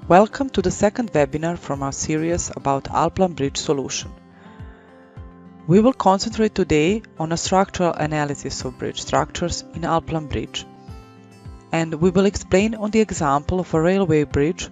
Welcome to the second webinar from our series about Alplan Bridge solution. We will concentrate today on a structural analysis of bridge structures in Alplan Bridge, and we will explain on the example of a railway bridge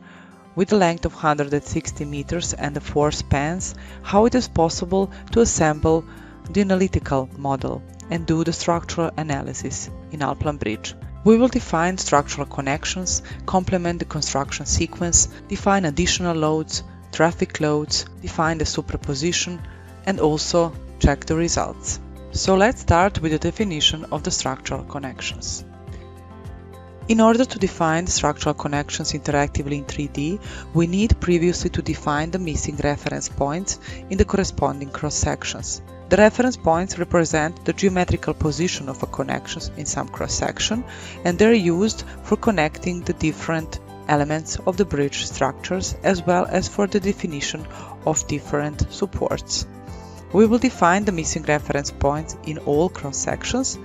with a length of 160 meters and 4 spans how it is possible to assemble the analytical model and do the structural analysis in Alplan Bridge. We will define structural connections, complement the construction sequence, define additional loads, traffic loads, define the superposition, and also check the results. So let's start with the definition of the structural connections. In order to define the structural connections interactively in 3D, we need previously to define the missing reference points in the corresponding cross-sections. The reference points represent the geometrical position of a connection in some cross-section, and they are used for connecting the different elements of the bridge structures as well as for the definition of different supports. We will define the missing reference points in all cross-sections,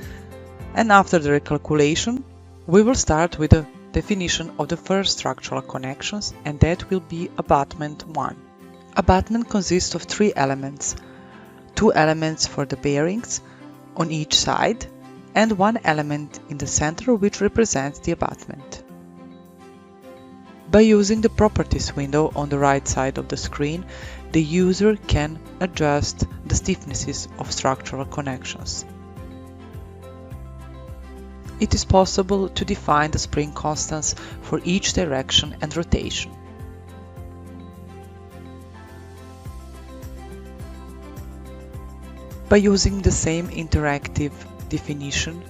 and after the recalculation, we will start with the definition of the first structural connections, and that will be abutment 1. Abutment consists of 3 elements. 2 elements for the bearings on each side and 1 element in the center which represents the abutment. By using the properties window on the right side of the screen, the user can adjust the stiffnesses of structural connections. It is possible to define the spring constants for each direction and rotation. By using the same interactive definition,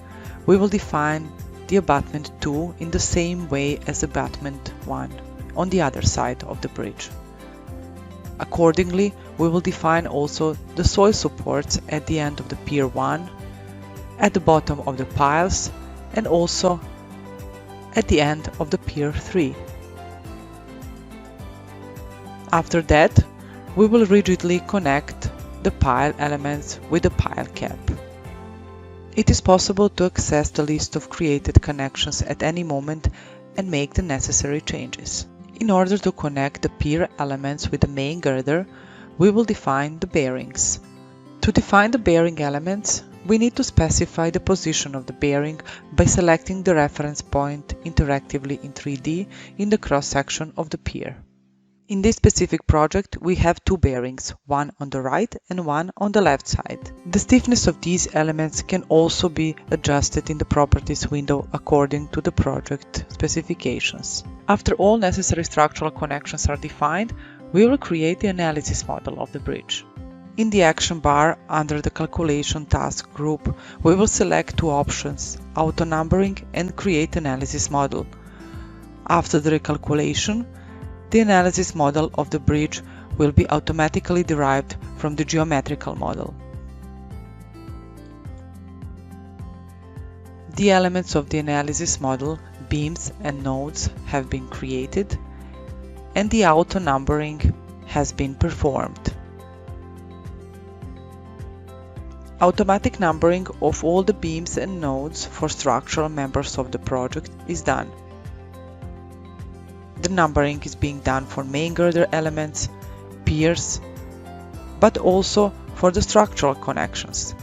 we will define the abutment 2 in the same way as abutment 1 on the other side of the bridge. Accordingly, we will define also the soil supports at the end of the pier 1, at the bottom of the piles, and also at the end of the pier 3. After that, we will rigidly connect the pile elements with the pile cap. It is possible to access the list of created connections at any moment and make the necessary changes. In order to connect the pier elements with the main girder, we will define the bearings. To define the bearing elements, we need to specify the position of the bearing by selecting the reference point interactively in 3D in the cross-section of the pier. In this specific project, we have 2 bearings, one on the right and one on the left side. The stiffness of these elements can also be adjusted in the properties window according to the project specifications. After all necessary structural connections are defined, we will create the analysis model of the bridge. In the action bar under the calculation task group, we will select 2 options, auto numbering and create analysis model. After the recalculation, the analysis model of the bridge will be automatically derived from the geometrical model. The elements of the analysis model, beams and nodes, have been created, and the auto numbering has been performed. Automatic numbering of all the beams and nodes for structural members of the project is done. The numbering is being done for main girder elements, piers, but also for the structural connections.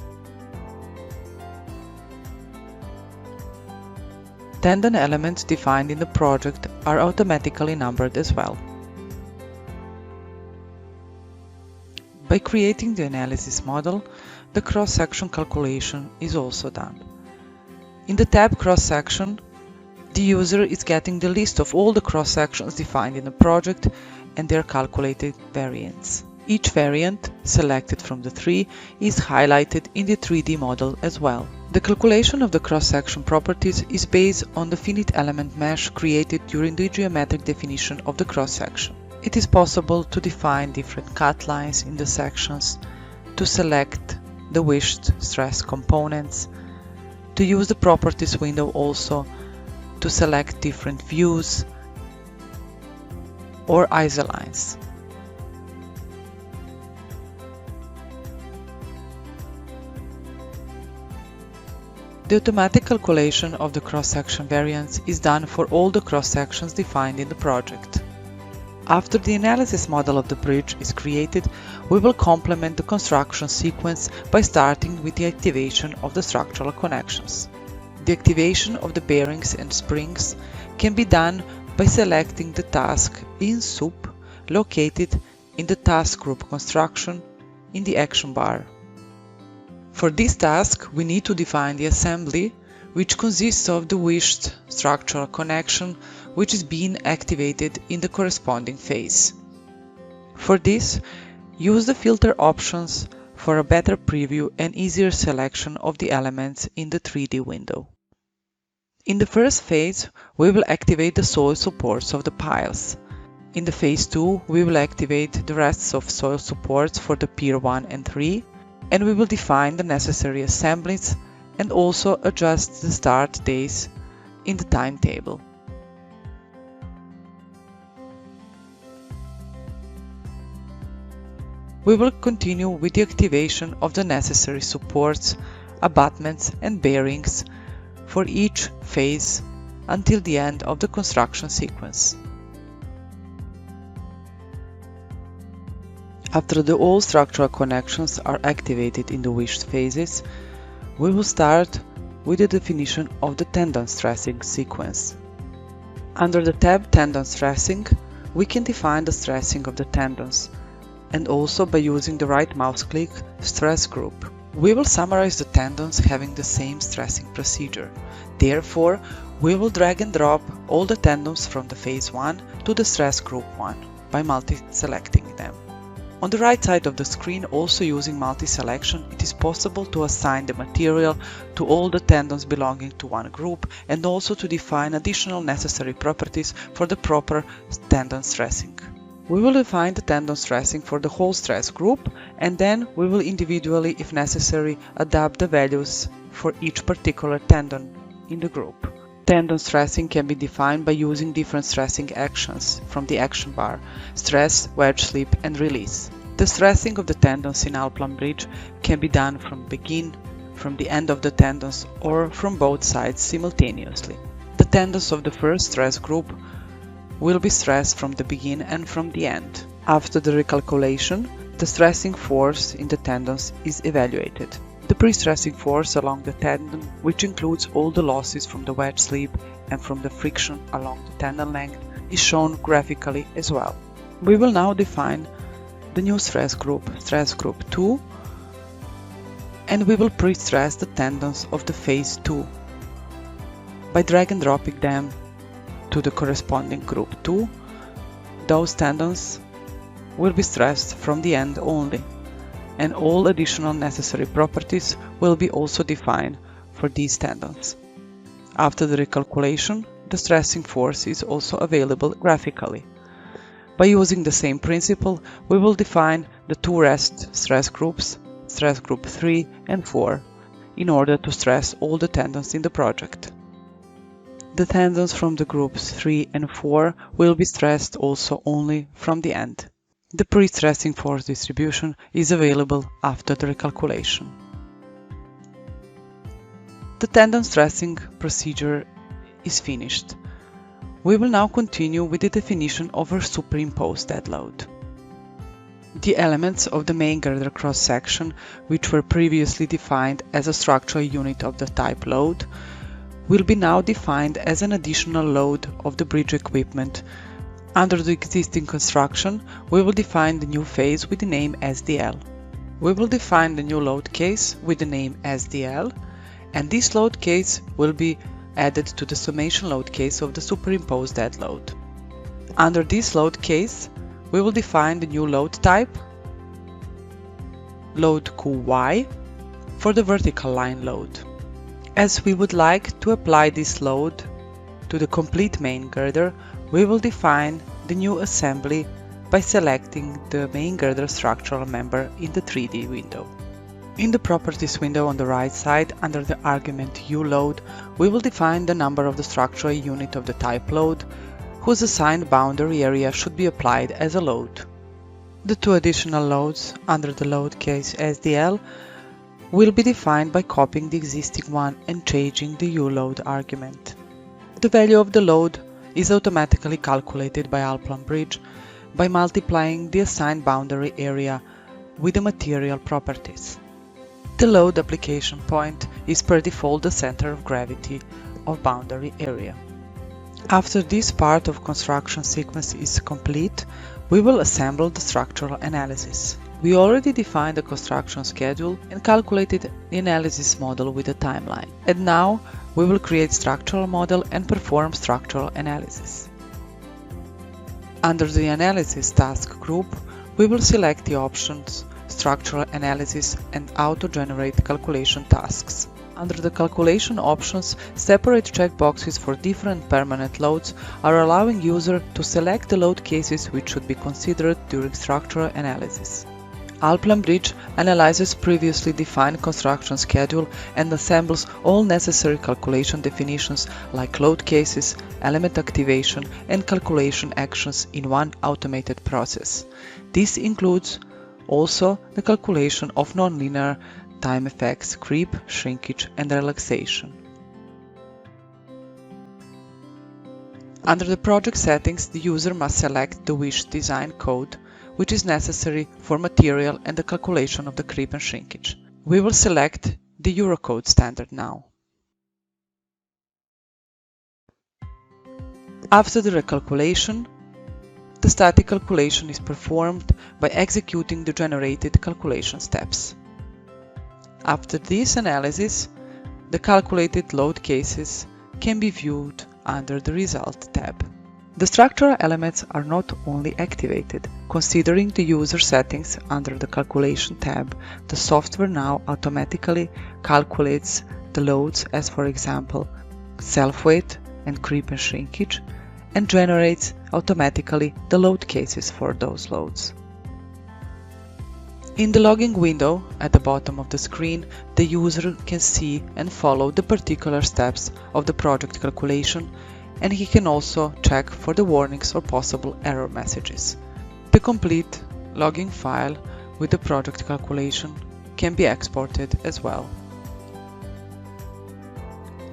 Tendon elements defined in the project are automatically numbered as well. By creating the analysis model, the cross-section calculation is also done. In the tab cross-section, the user is getting the list of all the cross-sections defined in the project and their calculated variants. Each variant, selected from the 3, is highlighted in the 3D model as well. The calculation of the cross-section properties is based on the finite element mesh created during the geometric definition of the cross-section. It is possible to define different cut lines in the sections, to select the wished stress components, to use the properties window also to select different views or isolines. The automatic calculation of the cross-section variance is done for all the cross-sections defined in the project. After the analysis model of the bridge is created, we will complement the construction sequence by starting with the activation of the structural connections. The activation of the bearings and springs can be done by selecting the task in SUP located in the task group construction in the action bar. For this task, we need to define the assembly, which consists of the wished structural connection which is being activated in the corresponding phase. For this, use the filter options for a better preview and easier selection of the elements in the 3D window. In the first phase, we will activate the soil supports of the piles. In the phase 2, we will activate the rest of soil supports for the pier 1 and 3, and we will define the necessary assemblies and also adjust the start days in the timetable. We will continue with the activation of the necessary supports, abutments and bearings for each phase until the end of the construction sequence. After all structural connections are activated in the wished phases, we will start with the definition of the tendon stressing sequence. Under the tab Tendon Stressing, we can define the stressing of the tendons, and also by using the right mouse click, Stress Group. We will summarize the tendons having the same stressing procedure. Therefore, we will drag and drop all the tendons from the phase 1 to the Stress Group 1 by multi-selecting them. On the right side of the screen, also using multi-selection, it is possible to assign the material to all the tendons belonging to one group and also to define additional necessary properties for the proper tendon stressing. We will define the tendon stressing for the whole stress group, and then we will individually, if necessary, adapt the values for each particular tendon in the group. Tendon stressing can be defined by using different stressing actions from the action bar: stress, wedge slip and release. The stressing of the tendons in Alplan bridge can be done from the end of the tendons or from both sides simultaneously. The tendons of the first stress group will be stressed from the begin and from the end. After the recalculation, the stressing force in the tendons is evaluated. The pre-stressing force along the tendon, which includes all the losses from the wedge slip and from the friction along the tendon length, is shown graphically as well. We will now define the new stress group 2, and we will pre-stress the tendons of the phase 2 by drag and dropping them to the corresponding group 2. Those tendons will be stressed from the end only, and all additional necessary properties will be also defined for these tendons. After the recalculation, the stressing force is also available graphically. By using the same principle, we will define the two rest stress groups, stress group 3 and 4, in order to stress all the tendons in the project. The tendons from the groups 3 and 4 will be stressed also only from the end. The pre-stressing force distribution is available after the recalculation. The tendon stressing procedure is finished. We will now continue with the definition of our superimposed dead load. The elements of the main girder cross-section, which were previously defined as a structural unit of the type load, will be now defined as an additional load of the bridge equipment. Under the existing construction, we will define the new phase with the name SDL. We will define the new load case with the name SDL, and this load case will be added to the summation load case of the superimposed dead load. Under this load case, we will define the new load type, load QY, for the vertical line load. As we would like to apply this load to the complete main girder, we will define the new assembly by selecting the main girder structural member in the 3D window. In the Properties window on the right side, under the argument uLoad, we will define the number of the structural unit of the type load, whose assigned boundary area should be applied as a load. The two additional loads under the load case SDL will be defined by copying the existing one and changing the uLoad argument. The value of the load is automatically calculated by Alplan Bridge by multiplying the assigned boundary area with the material properties. The load application point is per default the center of gravity of boundary area. After this part of construction sequence is complete, we will assemble the structural analysis. We already defined the construction schedule and calculated the analysis model with a timeline. And now we will create structural model and perform structural analysis. Under the analysis task group, we will select the options structural analysis and auto-generate calculation tasks. Under the calculation options, separate checkboxes for different permanent loads are allowing user to select the load cases which should be considered during structural analysis. Alplan Bridge analyzes previously defined construction schedule and assembles all necessary calculation definitions like load cases, element activation, and calculation actions in one automated process. This includes also the calculation of nonlinear time effects, creep, shrinkage, and relaxation. Under the project settings, the user must select the wished design code, which is necessary for material and the calculation of the creep and shrinkage. We will select the Eurocode standard now. After the recalculation, the static calculation is performed by executing the generated calculation steps. After this analysis, the calculated load cases can be viewed under the Result tab. The structural elements are not only activated. Considering the user settings under the Calculation tab, the software now automatically calculates the loads as, for example, self-weight and creep and shrinkage, and generates automatically the load cases for those loads. In the logging window at the bottom of the screen, the user can see and follow the particular steps of the project calculation, and he can also check for the warnings or possible error messages. The complete logging file with the project calculation can be exported as well.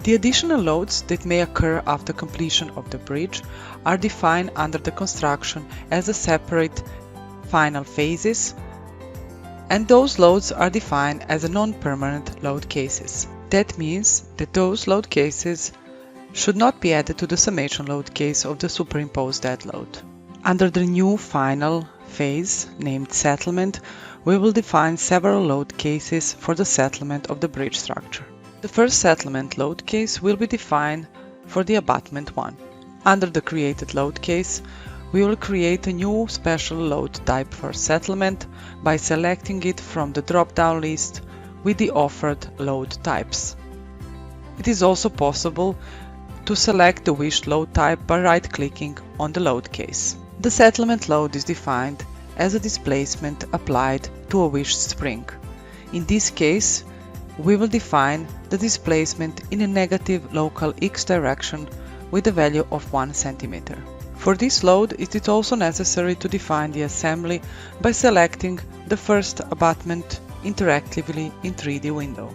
The additional loads that may occur after completion of the bridge are defined under the construction as a separate final phases, and those loads are defined as a non-permanent load cases. That means that those load cases should not be added to the summation load case of the superimposed dead load. Under the new final phase, named settlement, we will define several load cases for the settlement of the bridge structure. The first settlement load case will be defined for the abutment 1. Under the created load case, we will create a new special load type for settlement by selecting it from the drop-down list with the offered load types. It is also possible to select the wished load type by right-clicking on the load case. The settlement load is defined as a displacement applied to a wished spring. In this case, we will define the displacement in a negative local x direction with a value of 1 cm. For this load, it is also necessary to define the assembly by selecting the first abutment interactively in 3D window.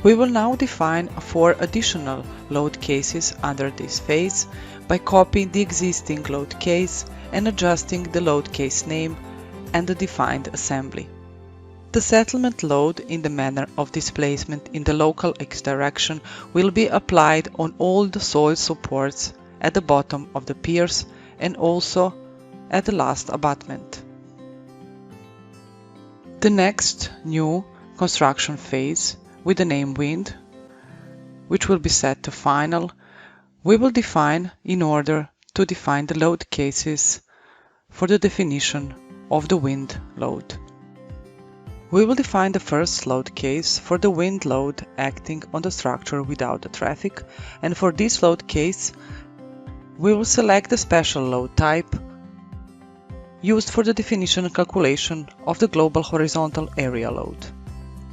We will now define 4 additional load cases under this phase by copying the existing load case and adjusting the load case name and the defined assembly. The settlement load in the manner of displacement in the local x direction will be applied on all the soil supports at the bottom of the piers and also at the last abutment. The next new construction phase with the name wind, which will be set to final, we will define in order to define the load cases for the definition of the wind load. We will define the first load case for the wind load acting on the structure without the traffic, and for this load case, we will select the special load type used for the definition and calculation of the global horizontal area load.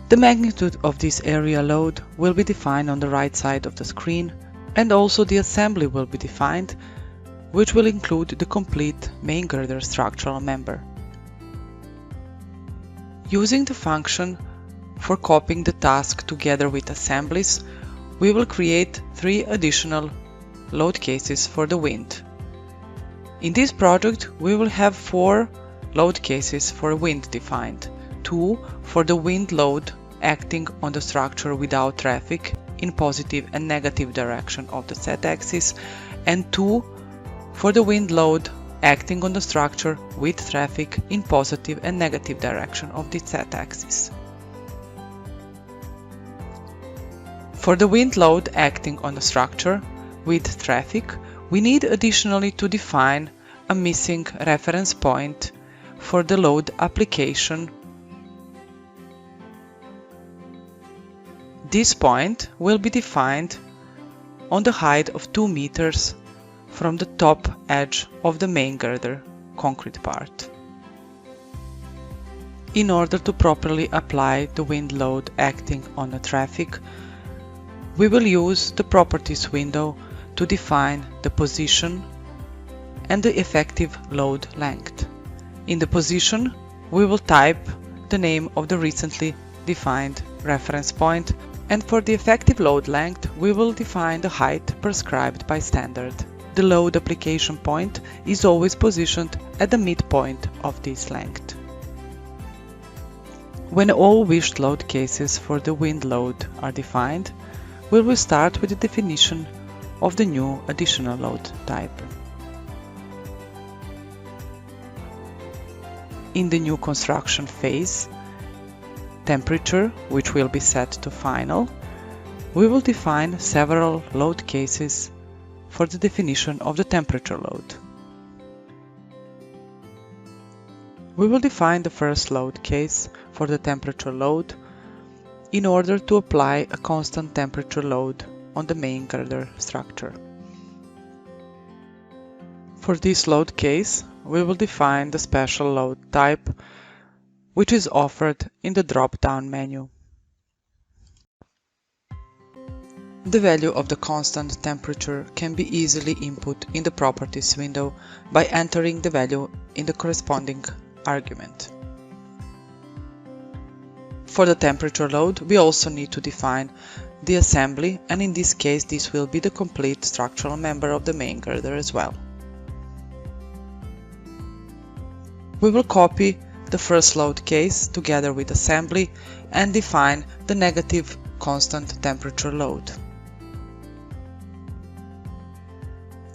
The magnitude of this area load will be defined on the right side of the screen, and also the assembly will be defined, which will include the complete main girder structural member. Using the function for copying the task together with assemblies, we will create 3 additional load cases for the wind. In this project, we will have 4 load cases for wind defined, 2 for the wind load acting on the structure without traffic in positive and negative direction of the z-axis, and 2 for the wind load acting on the structure with traffic in positive and negative direction of the z-axis. For the wind load acting on the structure with traffic, we need additionally to define a missing reference point for the load application. This point will be defined on the height of 2 meters from the top edge of the main girder concrete part. In order to properly apply the wind load acting on the traffic, we will use the properties window to define the position and the effective load length. In the position, we will type the name of the recently defined reference point, and for the effective load length, we will define the height prescribed by standard. The load application point is always positioned at the midpoint of this length. When all wished load cases for the wind load are defined, we will start with the definition of the new additional load type. In the new construction phase, temperature, which will be set to final, we will define several load cases for the definition of the temperature load. We will define the first load case for the temperature load in order to apply a constant temperature load on the main girder structure. For this load case, we will define the special load type, which is offered in the drop-down menu. The value of the constant temperature can be easily input in the Properties window by entering the value in the corresponding argument. For the temperature load, we also need to define the assembly, and in this case this will be the complete structural member of the main girder as well. We will copy the first load case together with assembly and define the negative constant temperature load.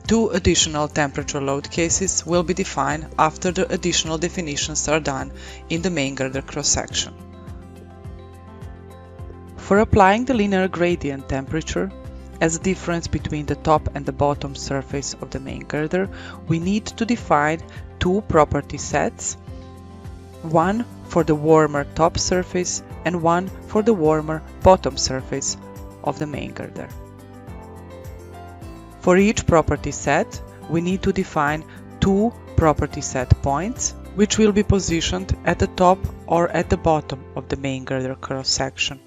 2 additional temperature load cases will be defined after the additional definitions are done in the main girder cross-section. For applying the linear gradient temperature as a difference between the top and the bottom surface of the main girder, we need to define 2 property sets, one for the warmer top surface and one for the warmer bottom surface of the main girder. For each property set, we need to define 2 property set points, which will be positioned at the top or at the bottom of the main girder cross-section.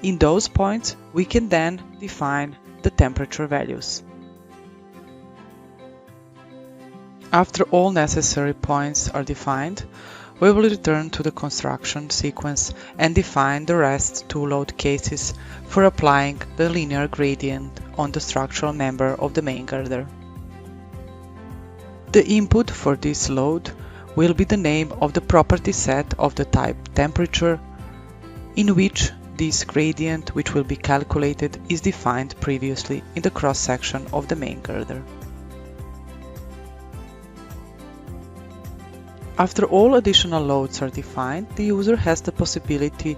In those points, we can then define the temperature values. After all necessary points are defined, we will return to the construction sequence and define the rest 2 load cases for applying the linear gradient on the structural member of the main girder. The input for this load will be the name of the property set of the type temperature, in which this gradient, which will be calculated, is defined previously in the cross-section of the main girder. After all additional loads are defined, the user has the possibility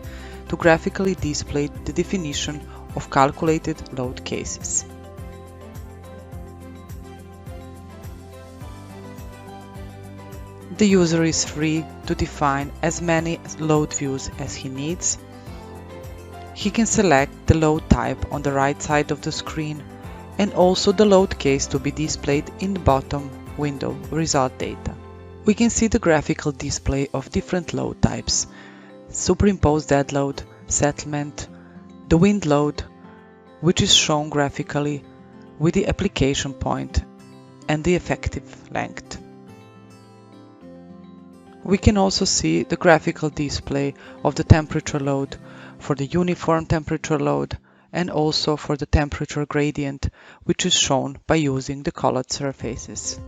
to graphically display the definition of calculated load cases. The user is free to define as many load views as he needs. He can select the load type on the right side of the screen and also the load case to be displayed in the bottom window result data. We can see the graphical display of different load types: superimposed dead load, settlement, the wind load, which is shown graphically with the application point and the effective length. We can also see the graphical display of the temperature load for the uniform temperature load and also for the temperature gradient, which is shown by using the colored surfaces.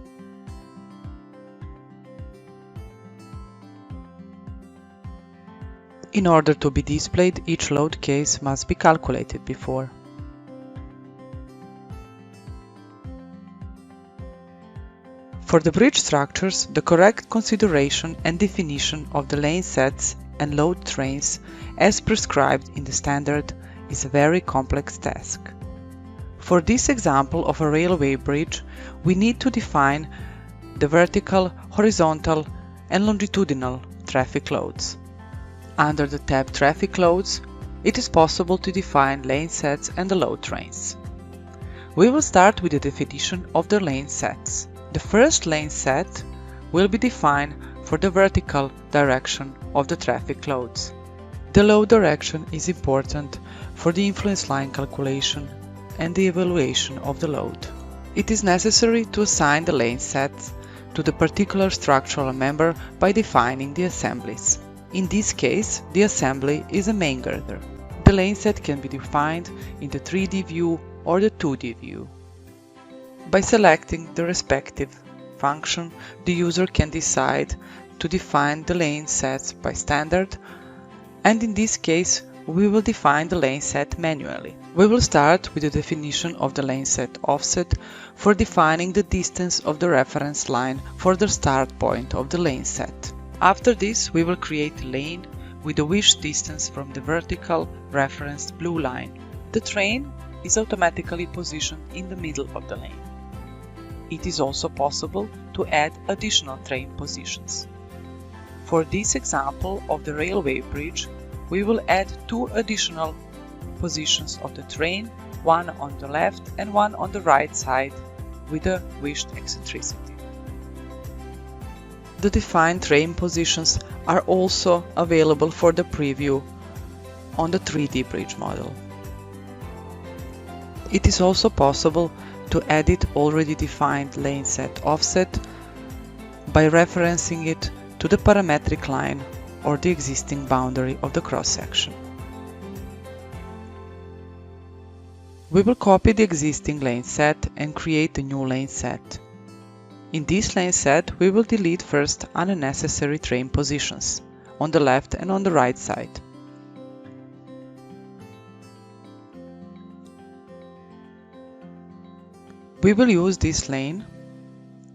In order to be displayed, each load case must be calculated before. For the bridge structures, the correct consideration and definition of the lane sets and load trains as prescribed in the standard is a very complex task. For this example of a railway bridge, we need to define the vertical, horizontal and longitudinal traffic loads. Under the tab Traffic Loads, it is possible to define lane sets and the load trains. We will start with the definition of the lane sets. The first lane set will be defined for the vertical direction of the traffic loads. The load direction is important for the influence line calculation and the evaluation of the load. It is necessary to assign the lane sets to the particular structural member by defining the assemblies. In this case, the assembly is a main girder. The lane set can be defined in the 3D view or the 2D view. By selecting the respective function, the user can decide to define the lane sets by standard, and in this case, we will define the lane set manually. We will start with the definition of the lane set offset for defining the distance of the reference line for the start point of the lane set. After this, we will create a lane with a wish distance from the vertical referenced blue line. The train is automatically positioned in the middle of the lane. It is also possible to add additional train positions. For this example of the railway bridge, we will add 2 additional positions of the train, one on the left and one on the right side with a wished eccentricity. The defined train positions are also available for the preview on the 3D bridge model. It is also possible to edit already defined lane set offset by referencing it to the parametric line or the existing boundary of the cross-section. We will copy the existing lane set and create a new lane set. In this lane set, we will delete first unnecessary train positions on the left and on the right side. We will use this lane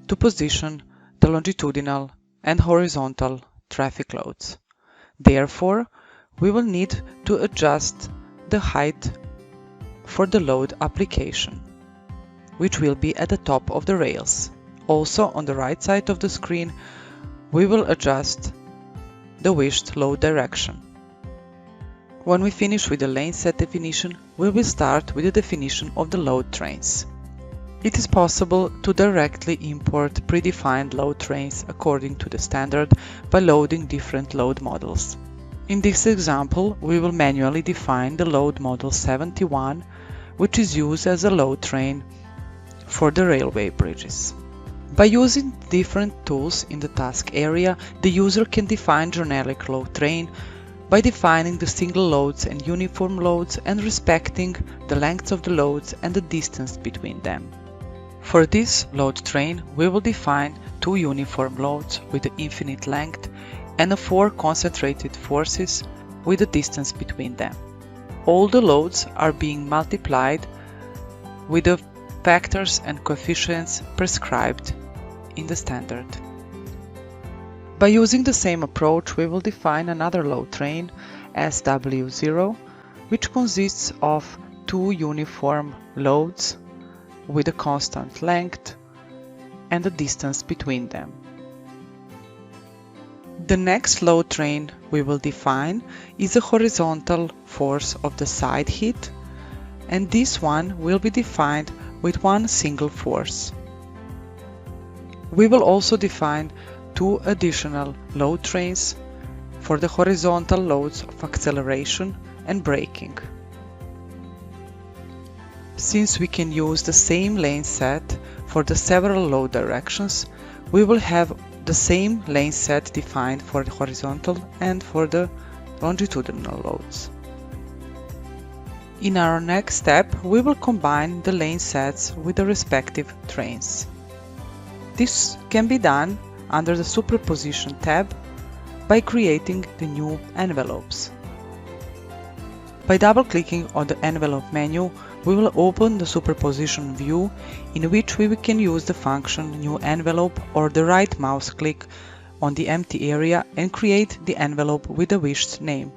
to position the longitudinal and horizontal traffic loads. Therefore, we will need to adjust the height for the load application, which will be at the top of the rails. Also, on the right side of the screen, we will adjust the wished load direction. When we finish with the lane set definition, we will start with the definition of the load trains. It is possible to directly import predefined load trains according to the standard by loading different load models. In this example, we will manually define the load model 71, which is used as a load train for the railway bridges. By using different tools in the task area, the user can define generic load train by defining the single loads and uniform loads and respecting the lengths of the loads and the distance between them. For this load train, we will define 2 uniform loads with an infinite length and 4 concentrated forces with a distance between them. All the loads are being multiplied with the factors and coefficients prescribed in the standard. By using the same approach, we will define another load train, SW0, which consists of 2 uniform loads with a constant length and a distance between them. The next load train we will define is a horizontal force of the side hit, and this one will be defined with 1 single force. We will also define 2 additional load trains for the horizontal loads of acceleration and braking. Since we can use the same lane set for the several load directions, we will have the same lane set defined for the horizontal and for the longitudinal loads. In our next step, we will combine the lane sets with the respective trains. This can be done under the Superposition tab by creating the new envelopes. By double-clicking on the envelope menu, we will open the Superposition view, in which we can use the function New Envelope or the right mouse click on the empty area and create the envelope with the wished name.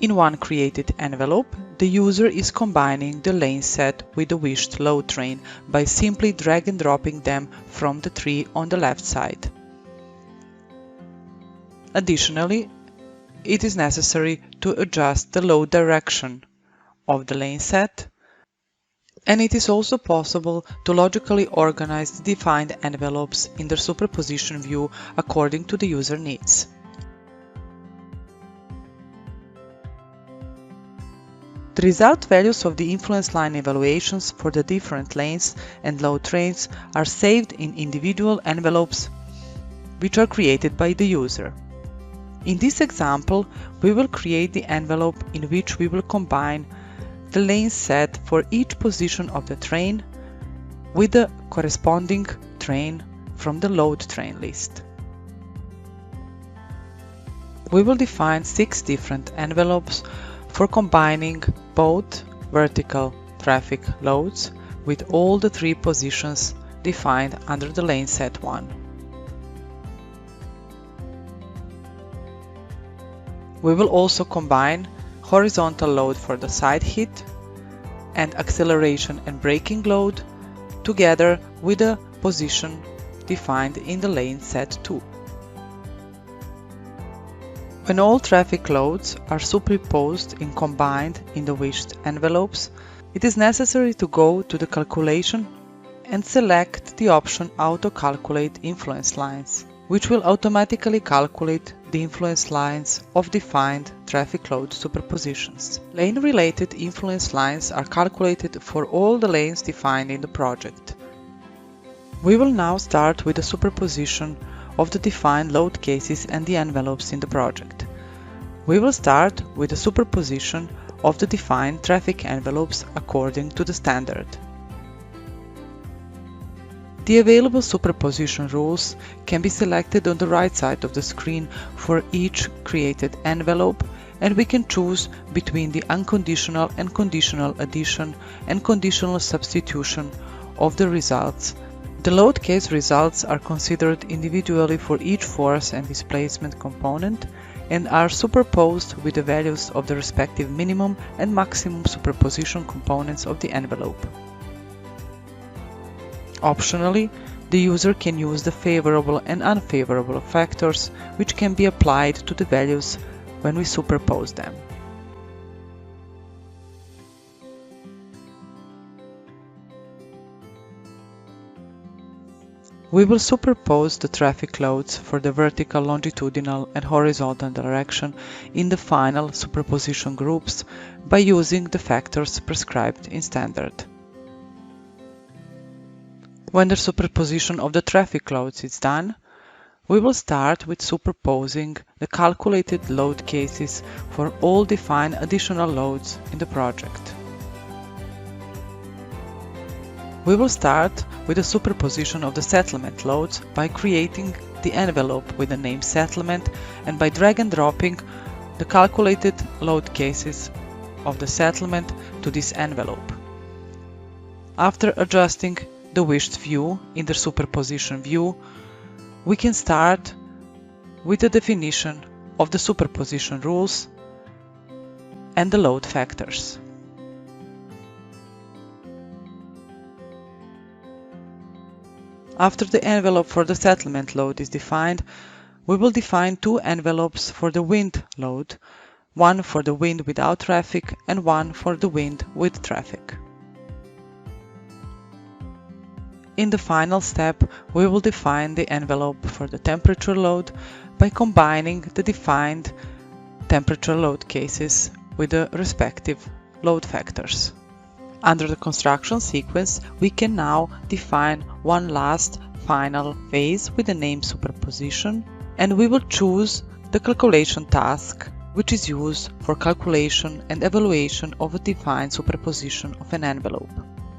In one created envelope, the user is combining the lane set with the wished load train by simply drag and dropping them from the tree on the left side. Additionally, it is necessary to adjust the load direction of the lane set, and it is also possible to logically organize the defined envelopes in the Superposition view according to the user needs. The result values of the influence line evaluations for the different lanes and load trains are saved in individual envelopes, which are created by the user. In this example, we will create the envelope in which we will combine the lane set for each position of the train with the corresponding train from the load train list. We will define 6 different envelopes for combining both vertical traffic loads with all the 3 positions defined under the lane set 1. We will also combine horizontal load for the side hit and acceleration and braking load together with the position defined in the lane set 2. When all traffic loads are superimposed and combined in the wished envelopes, it is necessary to go to the calculation and select the option Auto Calculate Influence Lines, which will automatically calculate the influence lines of defined traffic load superpositions. Lane-related influence lines are calculated for all the lanes defined in the project. We will now start with the superposition of the defined load cases and the envelopes in the project. We will start with the superposition of the defined traffic envelopes according to the standard. The available superposition rules can be selected on the right side of the screen for each created envelope, and we can choose between the unconditional and conditional addition and conditional substitution of the results. The load case results are considered individually for each force and displacement component and are superposed with the values of the respective minimum and maximum superposition components of the envelope. Optionally, the user can use the favorable and unfavorable factors, which can be applied to the values when we superpose them. We will superpose the traffic loads for the vertical, longitudinal, and horizontal direction in the final superposition groups by using the factors prescribed in standard. When the superposition of the traffic loads is done, we will start with superposing the calculated load cases for all defined additional loads in the project. We will start with the superposition of the settlement loads by creating the envelope with the name settlement and by drag and dropping the calculated load cases of the settlement to this envelope. After adjusting the wished view in the superposition view, we can start with the definition of the superposition rules and the load factors. After the envelope for the settlement load is defined, we will define 2 envelopes for the wind load, one for the wind without traffic and one for the wind with traffic. In the final step, we will define the envelope for the temperature load by combining the defined temperature load cases with the respective load factors. Under the construction sequence, we can now define one last final phase with the name Superposition, and we will choose the calculation task, which is used for calculation and evaluation of a defined superposition of an envelope.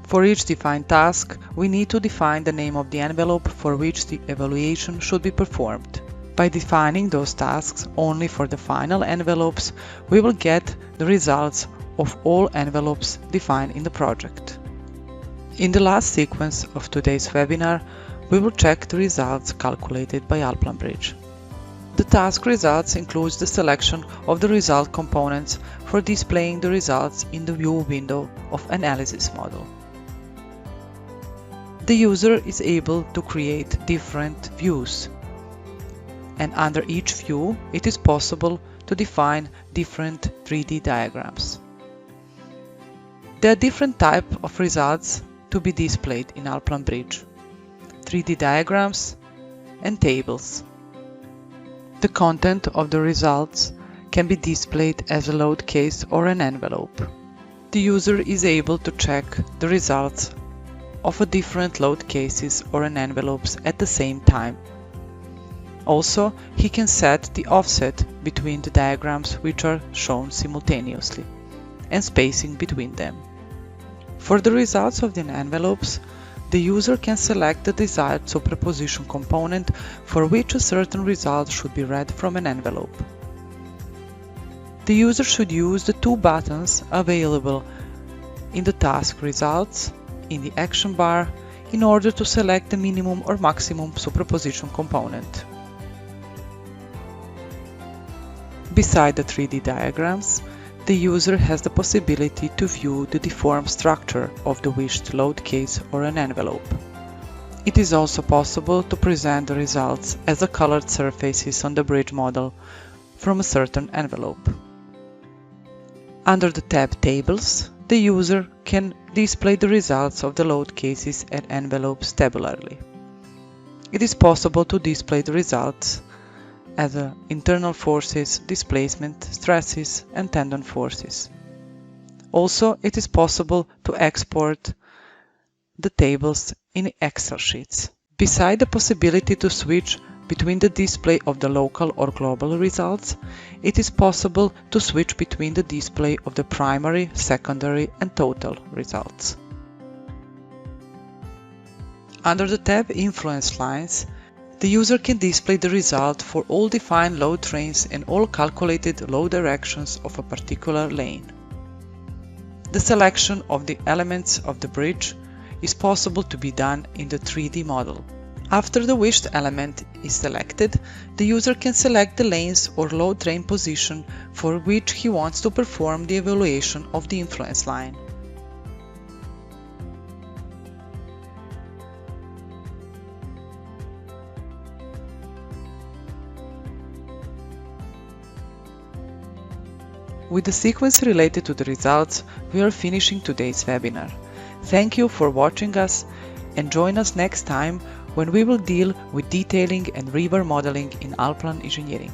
For each defined task, we need to define the name of the envelope for which the evaluation should be performed. By defining those tasks only for the final envelopes, we will get the results of all envelopes defined in the project. In the last sequence of today's webinar, we will check the results calculated by AlplanBridge. The task results includes the selection of the result components for displaying the results in the view window of analysis model. The user is able to create different views, and under each view it is possible to define different 3D diagrams. There are different types of results to be displayed in AlplanBridge: 3D diagrams and tables. The content of the results can be displayed as a load case or an envelope. The user is able to check the results of a different load cases or an envelopes at the same time. Also, he can set the offset between the diagrams which are shown simultaneously and spacing between them. For the results of the envelopes, the user can select the desired superposition component for which a certain result should be read from an envelope. The user should use the two buttons available in the task results in the action bar in order to select the minimum or maximum superposition component. Beside the 3D diagrams, the user has the possibility to view the deformed structure of the wished load case or an envelope. It is also possible to present the results as the colored surfaces on the bridge model from a certain envelope. Under the tab Tables, the user can display the results of the load cases and envelopes tabularly. It is possible to display the results as internal forces, displacement, stresses, and tendon forces. Also, it is possible to export the tables in Excel sheets. Beside the possibility to switch between the display of the local or global results, it is possible to switch between the display of the primary, secondary, and total results. Under the tab Influence Lines, the user can display the result for all defined load trains and all calculated load directions of a particular lane. The selection of the elements of the bridge is possible to be done in the 3D model. After the wished element is selected, the user can select the lanes or load train position for which he wants to perform the evaluation of the influence line. With the sequence related to the results, we are finishing today's webinar. Thank you for watching us, and join us next time when we will deal with detailing and rebar modeling in Alplan engineering.